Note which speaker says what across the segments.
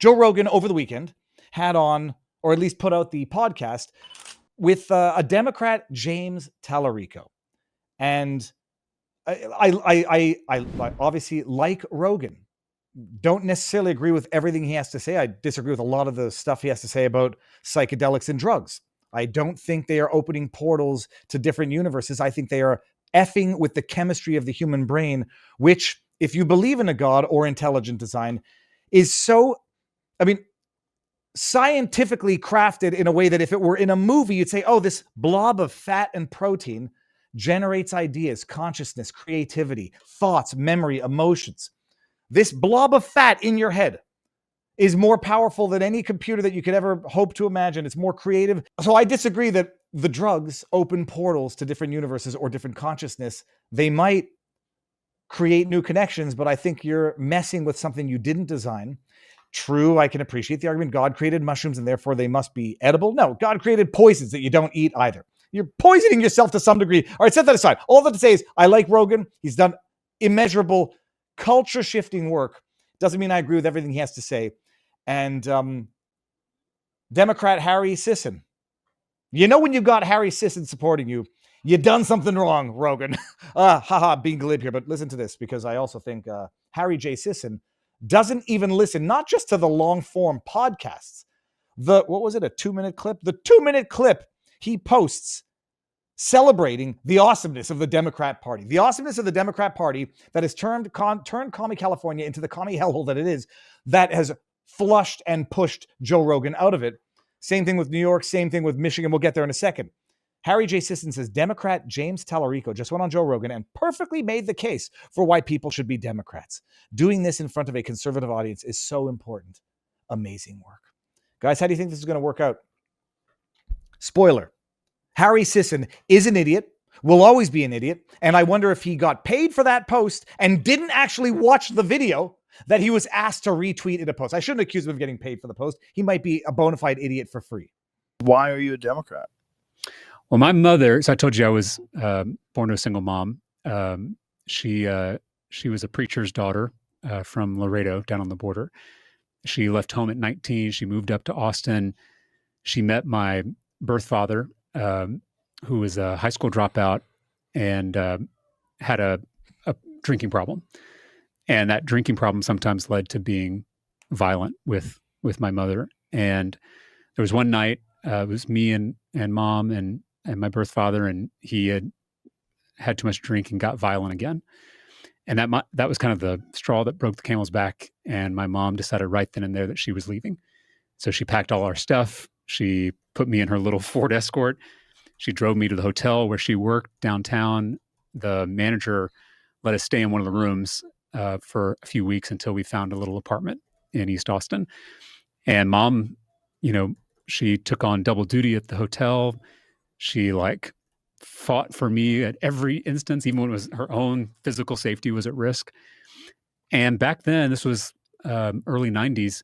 Speaker 1: Joe Rogan over the weekend had on, or at least put out the podcast with a Democrat, James Talarico. And I obviously like Rogan. Don't necessarily agree with everything he has to say. I disagree with a lot of the stuff he has to say about psychedelics and drugs. I don't think they are opening portals to different universes. I think they are effing with the chemistry of the human brain, which, if you believe in a God or intelligent design, is so, scientifically crafted in a way that if it were in a movie, you'd say, oh, this blob of fat and protein generates ideas, consciousness, creativity, thoughts, memory, emotions. This blob of fat in your head is more powerful than any computer that you could ever hope to imagine. It's more creative. So I disagree that the drugs open portals to different universes or different consciousness. They might create new connections, but I think you're messing with something you didn't design. True, I can appreciate the argument. God created mushrooms and therefore they must be edible. No, God created poisons that you don't eat either. You're poisoning yourself to some degree. All right, set that aside. All that to say is I like Rogan. He's done immeasurable culture-shifting work. Doesn't mean I agree with everything he has to say. And Democrat Harry Sisson. You know when you've got Harry Sisson supporting you, you done something wrong, Rogan. Being glib here, but listen to this, because I also think Harry J. Sisson doesn't even listen, not just to the long-form podcasts. A 2-minute clip? The 2-minute clip he posts celebrating the awesomeness of the Democrat Party. The awesomeness of the Democrat Party that has turned commie California into the commie hellhole that it is, that has flushed and pushed Joe Rogan out of it. Same thing with New York, same thing with Michigan. We'll get there in a second. Harry J. Sisson says Democrat James Talarico just went on Joe Rogan and perfectly made the case for why people should be Democrats. Doing this in front of a conservative audience is so important. Amazing work. Guys, how do you think this is going to work out? Spoiler. Harry Sisson is an idiot, will always be an idiot, and I wonder if he got paid for that post and didn't actually watch the video that he was asked to retweet in a post. I shouldn't accuse him of getting paid for the post. He might be a bona fide idiot for free.
Speaker 2: Why are you a Democrat?
Speaker 3: Well, my mother, so I told you I was born to a single mom. She was a preacher's daughter from Laredo down on the border. She left home at 19. She moved up to Austin. She met my birth father, who was a high school dropout and had a drinking problem. And that drinking problem sometimes led to being violent with my mother. And there was one night, it was me and mom and my birth father, and he had too much drink and got violent again. And that was kind of the straw that broke the camel's back. And my mom decided right then and there that she was leaving. So she packed all our stuff. She put me in her little Ford Escort. She drove me to the hotel where she worked downtown. The manager let us stay in one of the rooms for a few weeks until we found a little apartment in East Austin. And mom, she took on double duty at the hotel. She fought for me at every instance, even when it was her own physical safety was at risk. And back then, this was early 90s,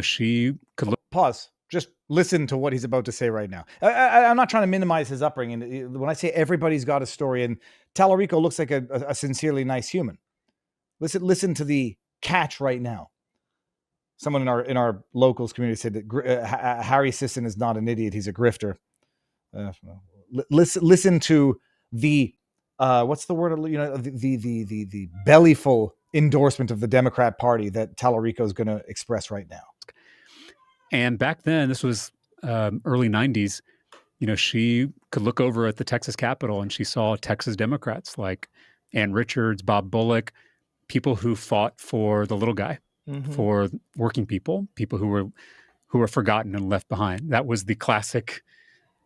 Speaker 3: she could look.
Speaker 1: Pause. Just listen to what he's about to say right now. I'm not trying to minimize his upbringing. When I say everybody's got a story, and Talarico looks like a sincerely nice human. Listen to the catch right now. Someone in our locals community said that Harry Sisson is not an idiot; he's a grifter. Listen to the what's the word? The bellyful endorsement of the Democrat Party that Talarico is going to express right now.
Speaker 3: And back then, this was early 90s. She could look over at the Texas Capitol and she saw Texas Democrats like Ann Richards, Bob Bullock, people who fought for the little guy, for working people who were forgotten and left behind. That was the classic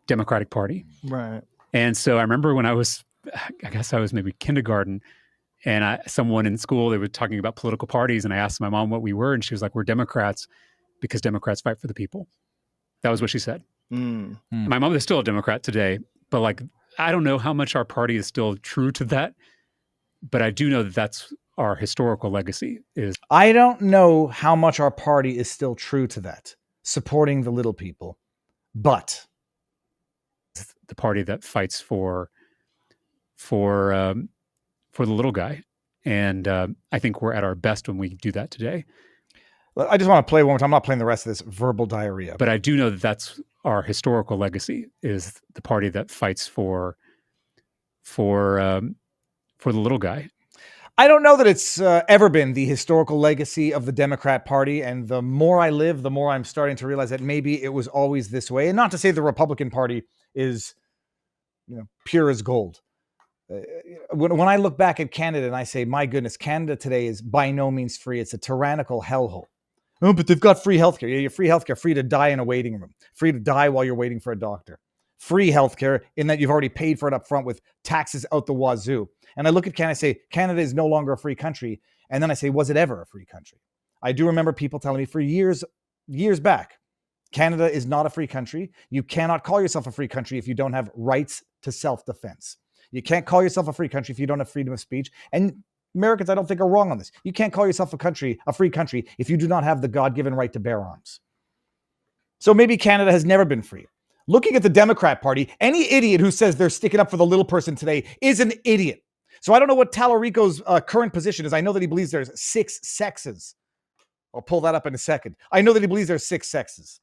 Speaker 3: Democratic Party.
Speaker 2: Right.
Speaker 3: And so I remember when I was maybe kindergarten, and someone in school, they were talking about political parties, and I asked my mom what we were, and she was like, "We're Democrats because Democrats fight for the people." That was what she said. My mom is still a Democrat today, but I don't know how much our party is still true to that, but I do know that that's our historical legacy is.
Speaker 1: I don't know how much our party is still true to that, supporting the little people, but
Speaker 3: the party that fights for the little guy. And I think we're at our best when we do that today.
Speaker 1: I just want to play one more time. I'm not playing the rest of this verbal diarrhea.
Speaker 3: But I do know that that's our historical legacy, is the party that fights for the little guy.
Speaker 1: I don't know that it's ever been the historical legacy of the Democrat Party. And the more I live, the more I'm starting to realize that maybe it was always this way. And not to say the Republican Party is, pure as gold. When I look back at Canada and I say, my goodness, Canada today is by no means free. It's a tyrannical hellhole. Oh, but they've got free healthcare. Yeah, you're free healthcare, free to die in a waiting room, free to die while you're waiting for a doctor. Free healthcare in that you've already paid for it up front with taxes out the wazoo. And I look at Canada, I say, Canada is no longer a free country. And then I say, was it ever a free country? I do remember people telling me for years back, Canada is not a free country. You cannot call yourself a free country if you don't have rights to self-defense. You can't call yourself a free country if you don't have freedom of speech. And Americans, I don't think, are wrong on this. You can't call yourself a free country, if you do not have the God-given right to bear arms. So maybe Canada has never been free. Looking at the Democrat Party, any idiot who says they're sticking up for the little person today is an idiot. So I don't know what Talarico's current position is. I know that he believes there's 6 sexes. I'll pull that up in a second. I know that he believes there's 6 sexes.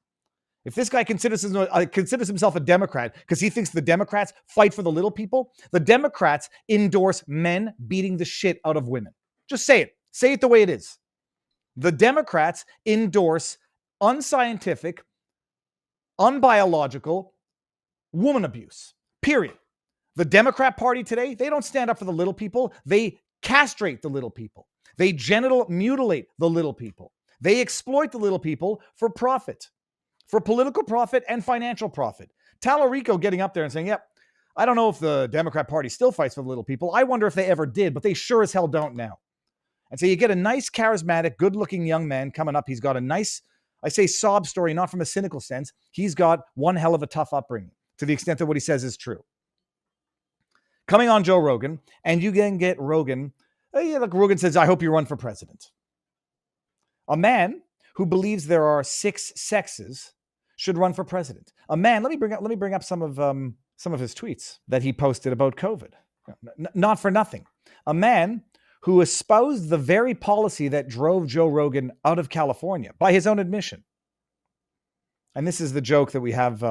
Speaker 1: If this guy considers himself a Democrat because he thinks the Democrats fight for the little people, the Democrats endorse men beating the shit out of women. Just say it. Say it the way it is. The Democrats endorse unscientific, unbiological woman abuse. Period. The Democrat Party today, they don't stand up for the little people. They castrate the little people. They genital mutilate the little people. They exploit the little people for profit. For political profit and financial profit. Talarico getting up there and saying, yep, I don't know if the Democrat Party still fights for the little people. I wonder if they ever did, but they sure as hell don't now. And so you get a nice, charismatic, good-looking young man coming up. He's got a nice, I say sob story, not from a cynical sense. He's got one hell of a tough upbringing, to the extent that what he says is true. Coming on Joe Rogan, and you can get Rogan. Look, Rogan says, I hope you run for president. A man who believes there are 6 sexes should run for president. A man, let me bring up some of his tweets that he posted about COVID. Not for nothing. A man who espoused the very policy that drove Joe Rogan out of California, by his own admission. And this is the joke that we have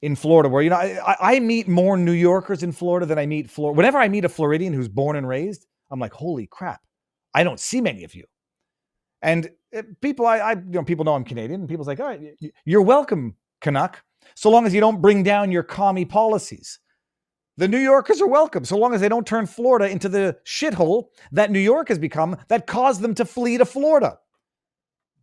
Speaker 1: in Florida, where I meet more New Yorkers in Florida than I meet Florida. Whenever I meet a Floridian who's born and raised, I'm like, holy crap! I don't see many of you. And people, people know I'm Canadian, and people's like, all right, you're welcome, Canuck, so long as you don't bring down your commie policies. The New Yorkers are welcome, so long as they don't turn Florida into the shithole that New York has become that caused them to flee to Florida.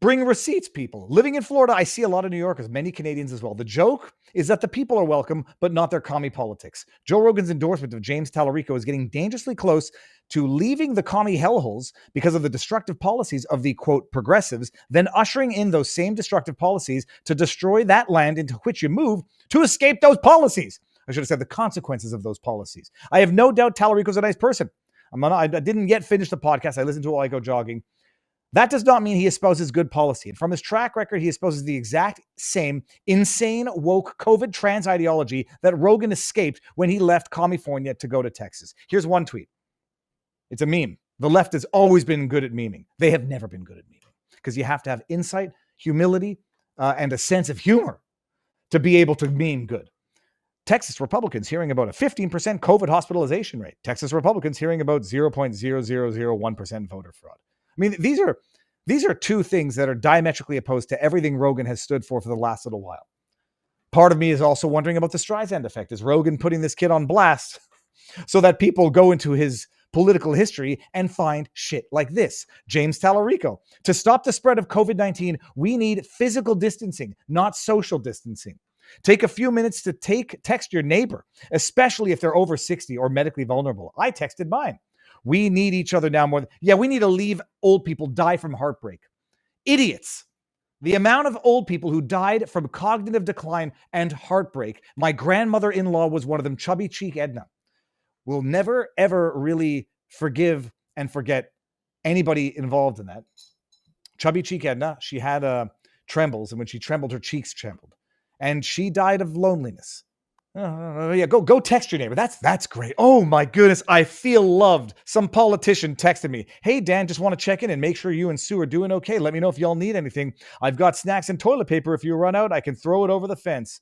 Speaker 1: Bring receipts, people. Living in Florida, I see a lot of New Yorkers, many Canadians as well. The joke is that the people are welcome, but not their commie politics. Joe Rogan's endorsement of James Talarico is getting dangerously close to leaving the commie hellholes because of the destructive policies of the, quote, progressives, then ushering in those same destructive policies to destroy that land into which you move to escape those policies. I should have said the consequences of those policies. I have no doubt Talarico's a nice person. I didn't yet finish the podcast. I listened to it while I go jogging. That does not mean he espouses good policy. And from his track record, he espouses the exact same insane, woke, COVID trans ideology that Rogan escaped when he left California to go to Texas. Here's one tweet. It's a meme. The left has always been good at memeing. They have never been good at memeing because you have to have insight, humility, and a sense of humor to be able to meme good. Texas Republicans hearing about a 15% COVID hospitalization rate. Texas Republicans hearing about 0.0001% voter fraud. I mean, these are two things that are diametrically opposed to everything Rogan has stood for the last little while. Part of me is also wondering about the Streisand effect. Is Rogan putting this kid on blast so that people go into his political history and find shit like this? James Talarico. To stop the spread of COVID-19, we need physical distancing, not social distancing. Take a few minutes to text your neighbor, especially if they're over 60 or medically vulnerable. I texted mine. We need each other now more. We need to leave old people die from heartbreak. Idiots. The amount of old people who died from cognitive decline and heartbreak. My grandmother-in-law was one of them, Chubby Cheek Edna. Will never, ever really forgive and forget anybody involved in that. Chubby Cheek Edna, she had trembles, and when she trembled, her cheeks trembled. And she died of loneliness. Yeah, go text your neighbor. That's great. Oh my goodness, I feel loved. Some politician texted me, "Hey Dan, just want to check in and make sure you and Sue are doing okay. Let me know if y'all need anything. I've got snacks and toilet paper. If you run out, I can throw it over the fence."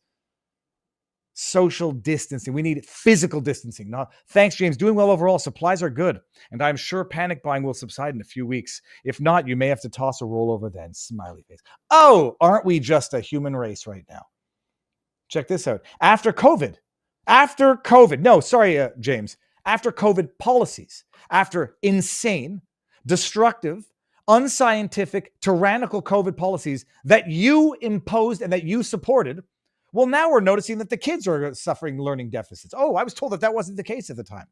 Speaker 1: Social distancing. We need physical distancing. Not thanks, James. Doing well overall. Supplies are good, and I'm sure panic buying will subside in a few weeks. If not, you may have to toss a rollover then. Smiley face. Oh, aren't we just a human race right now? Check this out. After COVID, no, sorry, James, after COVID policies, after insane, destructive, unscientific, tyrannical COVID policies that you imposed and that you supported, well, now we're noticing that the kids are suffering learning deficits. Oh, I was told that wasn't the case at the time.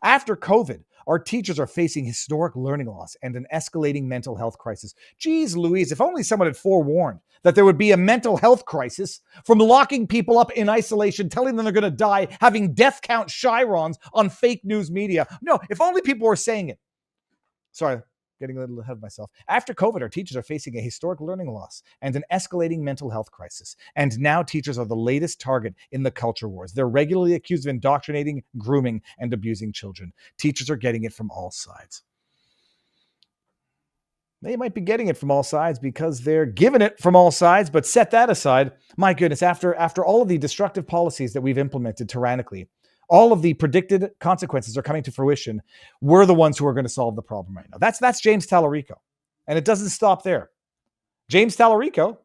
Speaker 1: After COVID, our teachers are facing historic learning loss and an escalating mental health crisis. Geez Louise, if only someone had forewarned that there would be a mental health crisis from locking people up in isolation, telling them they're going to die, having death count chyrons on fake news media. No, if only people were saying it. Sorry, getting a little ahead of myself. After COVID, our teachers are facing a historic learning loss and an escalating mental health crisis. And now teachers are the latest target in the culture wars. They're regularly accused of indoctrinating, grooming, and abusing children. Teachers are getting it from all sides. They might be getting it from all sides because they're giving it from all sides, but set that aside. My goodness, after all of the destructive policies that we've implemented tyrannically, all of the predicted consequences are coming to fruition. We're the ones who are going to solve the problem right now. That's James Talarico. And it doesn't stop there. James Talarico.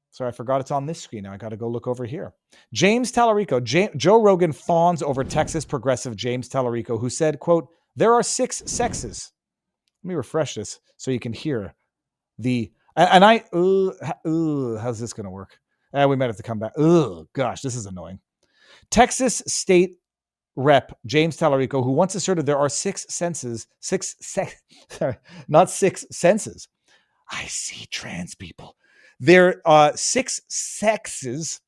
Speaker 1: Sorry, I forgot it's on this screen. Now I got to go look over here. James Talarico. Joe Rogan fawns over Texas progressive James Talarico, who said, quote, "There are 6 sexes." Let me refresh this so you can hear the... And how's this going to work? We might have to come back. Gosh, this is annoying. Texas State Rep James Talarico, who once asserted there are 6 senses, not 6 senses. I see trans people. There are 6 sexes.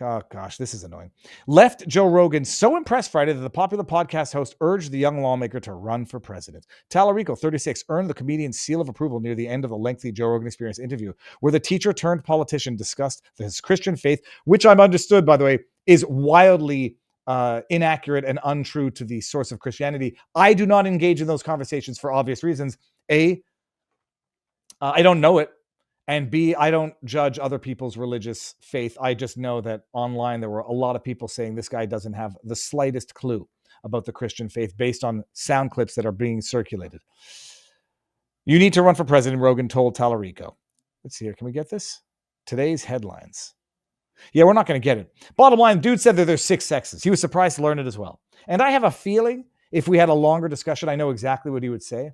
Speaker 1: Oh gosh, this is annoying. Left Joe Rogan so impressed Friday that the popular podcast host urged the young lawmaker to run for president. Talarico, 36, earned the comedian's seal of approval near the end of the lengthy Joe Rogan Experience interview, where the teacher turned politician discussed his Christian faith, which I'm understood, by the way, is wildly inaccurate and untrue to the source of Christianity. I do not engage in those conversations for obvious reasons. A, I don't know it. And B, I don't judge other people's religious faith. I just know that online there were a lot of people saying this guy doesn't have the slightest clue about the Christian faith based on sound clips that are being circulated. You need to run for president, Rogan told Talarico. Let's see here. Can we get this? Today's headlines. Yeah, we're not going to get it. Bottom line, dude said that there's 6 sexes. He was surprised to learn it as well. And I have a feeling if we had a longer discussion, I know exactly what he would say.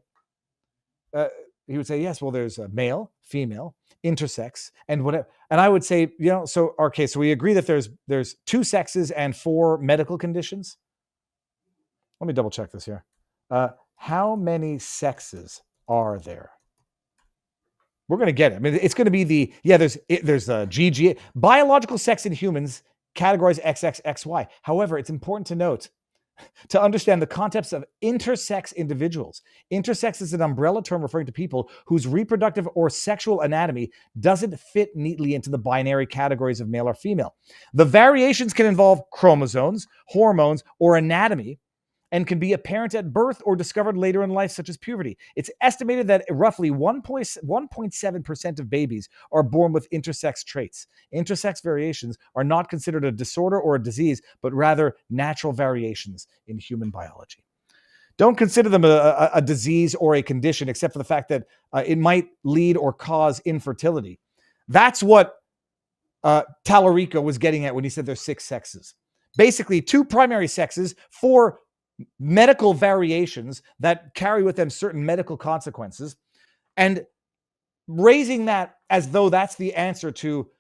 Speaker 1: He would say, yes, well, there's a male, female, intersex, and whatever. And I would say, so we agree that there's 2 sexes and 4 medical conditions. Let me double check this here. How many sexes are there? We're going to get it. I mean, it's going to be there's GG, biological sex in humans, categories XXXY. However, it's important to note, to understand the concepts of intersex individuals. Intersex is an umbrella term referring to people whose reproductive or sexual anatomy doesn't fit neatly into the binary categories of male or female. The variations can involve chromosomes, hormones, or anatomy, and can be apparent at birth or discovered later in life, such as puberty. It's estimated that roughly 1.7% of babies are born with intersex traits. Intersex variations are not considered a disorder or a disease, but rather natural variations in human biology. Don't consider them a disease or a condition, except for the fact that it might lead or cause infertility. That's what Talarico was getting at when he said there's 6 sexes. Basically, 2 primary sexes, 4 medical variations that carry with them certain medical consequences, and raising that as though that's the answer to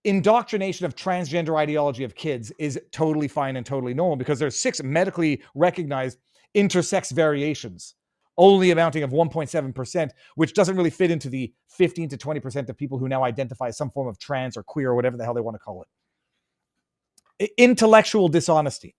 Speaker 1: indoctrination of transgender ideology of kids is totally fine and totally normal, because there's 6 medically recognized intersex variations, only amounting of 1.7%, which doesn't really fit into the 15 to 20% of people who now identify as some form of trans or queer or whatever the hell they want to call it. Intellectual dishonesty.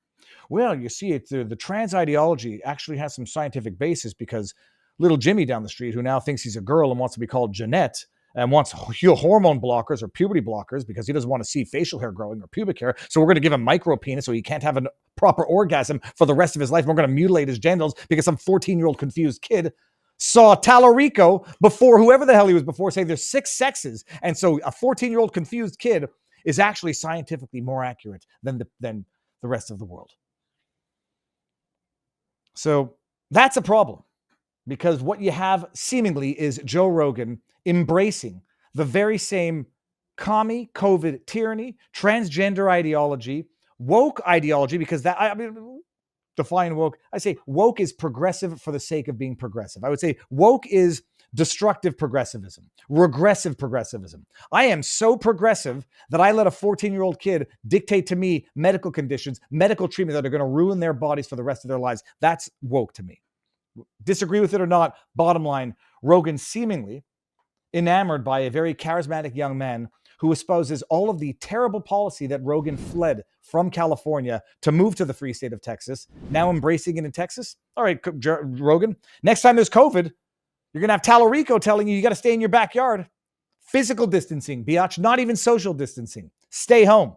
Speaker 1: Well, you see, the trans ideology actually has some scientific basis, because little Jimmy down the street, who now thinks he's a girl and wants to be called Jeanette, and wants hormone blockers or puberty blockers because he doesn't want to see facial hair growing or pubic hair. So we're going to give him micro penis so he can't have a proper orgasm for the rest of his life. We're going to mutilate his genitals because some 14-year-old confused kid saw Talarico before whoever the hell he was before say there's 6 sexes. And so a 14-year-old confused kid is actually scientifically more accurate than the rest of the world. So that's a problem. Because what you have seemingly is Joe Rogan embracing the very same commie, COVID tyranny, transgender ideology, woke ideology, because that, I mean, define woke. I say woke is progressive for the sake of being progressive. I would say woke is destructive progressivism, regressive progressivism. I am so progressive that I let a 14-year-old kid dictate to me medical conditions, medical treatment that are going to ruin their bodies for the rest of their lives. That's woke to me. Disagree with it or not, bottom line, Rogan seemingly enamored by a very charismatic young man who espouses all of the terrible policy that Rogan fled from California to move to the free state of Texas, now embracing it in Texas. All right, Rogan, next time there's COVID, you're going to have Talarico telling you got to stay in your backyard. Physical distancing, biatch, not even social distancing. Stay home.